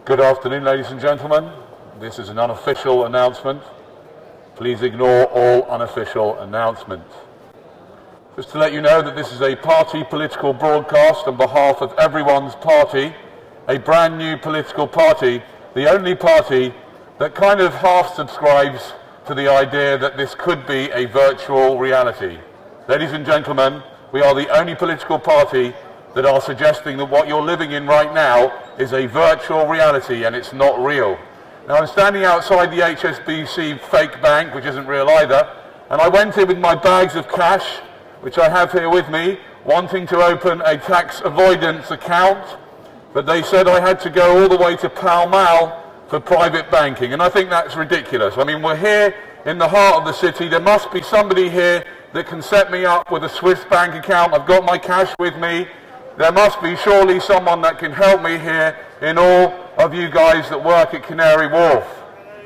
Good afternoon, ladies and gentlemen. This is an unofficial announcement. Please ignore all unofficial announcements. Just to let you know that this is a party political broadcast on behalf of everyone's party, a brand new political party, the only party that kind of half subscribes to the idea that this could be a virtual reality. Ladies and gentlemen, we are the only political party that are suggesting that what you're living in right now is a virtual reality and it's not real. Now, I'm standing outside the HSBC fake bank, which isn't real either, and I went in with my bags of cash, which I have here with me, wanting to open a tax avoidance account, but they said I had to go all the way to Pall Mall for private banking, and I think that's ridiculous. I mean, we're here in the heart of the city. There must be somebody here that can set me up with a Swiss bank account. I've got my cash with me. There must be surely someone that can help me here in all of you guys that work at Canary Wharf.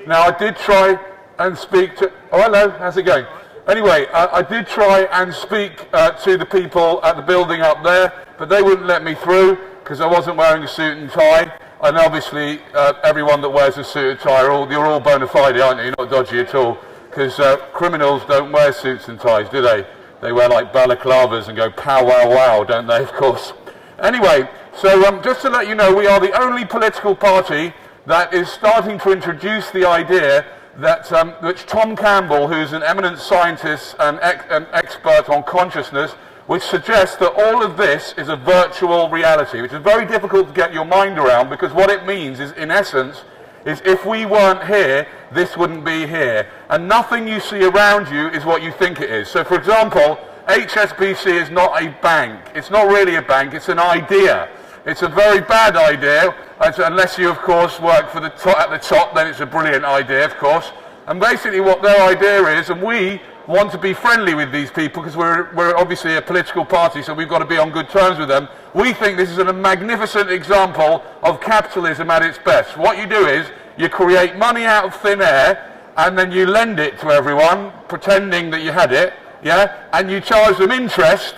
Now, I did try and speak to... Oh, hello, how's it going? Anyway, I did try and speak to the people at the building up there, but they wouldn't let me through because I wasn't wearing a suit and tie. And obviously, everyone that wears a suit and tie, you're all bona fide, aren't you? You're not dodgy at all. Because criminals don't wear suits and ties, do they? They wear like balaclavas and go pow wow wow, don't they, of course? Anyway, so just to let you know, we are the only political party that is starting to introduce the idea that which Tom Campbell, who's an eminent scientist and an expert on consciousness, which suggests that all of this is a virtual reality, which is very difficult to get your mind around, because what it means is, in essence, is if we weren't here, this wouldn't be here. And nothing you see around you is what you think it is. So, for example, HSBC is not a bank. It's not really a bank, it's an idea. It's a very bad idea, unless you, of course, work for at the top, then it's a brilliant idea, of course. And basically what their idea is, and we want to be friendly with these people because we're obviously a political party, so we've got to be on good terms with them. We think this is a magnificent example of capitalism at its best. What you do is you create money out of thin air and then you lend it to everyone, pretending that you had it, yeah, and you charge them interest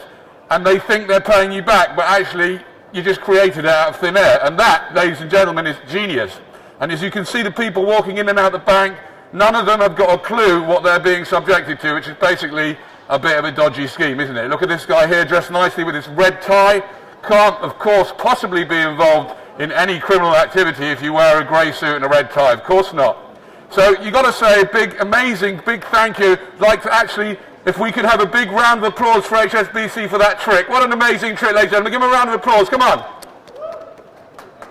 and they think they're paying you back, but actually you just created it out of thin air. And that, ladies and gentlemen, is genius. And as you can see, the people walking in and out of the bank, none of them have got a clue what they're being subjected to, which is basically a bit of a dodgy scheme, isn't it? Look at this guy here dressed nicely with his red tie. Can't, of course, possibly be involved in any criminal activity if you wear a grey suit and a red tie. Of course not. So you've got to say a big, amazing, big thank you. I'd like to actually, if we could have a big round of applause for HSBC for that trick. What an amazing trick, ladies and gentlemen. Give them a round of applause. Come on.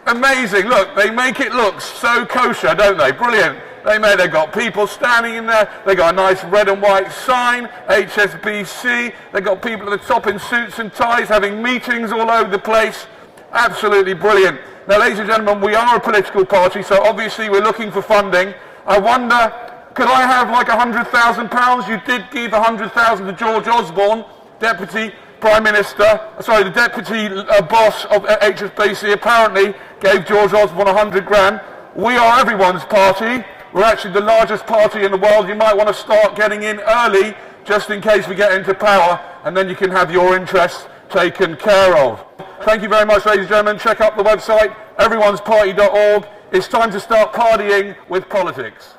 Amazing. Look, they make it look so kosher, don't they? Brilliant. They've got people standing in there, they've got a nice red and white sign, HSBC, they've got people at the top in suits and ties having meetings all over the place. Absolutely brilliant. Now, ladies and gentlemen, we are a political party, so obviously we're looking for funding. I wonder, could I have like £100,000? You did give £100,000 to George Osborne, Deputy Prime Minister, sorry, the Deputy Boss of HSBC apparently gave George Osborne 100 grand. We are everyone's party. We're actually the largest party in the world. You might want to start getting in early just in case we get into power, and then you can have your interests taken care of. Thank you very much, ladies and gentlemen. Check out the website, everyone'sparty.org. It's time to start partying with politics.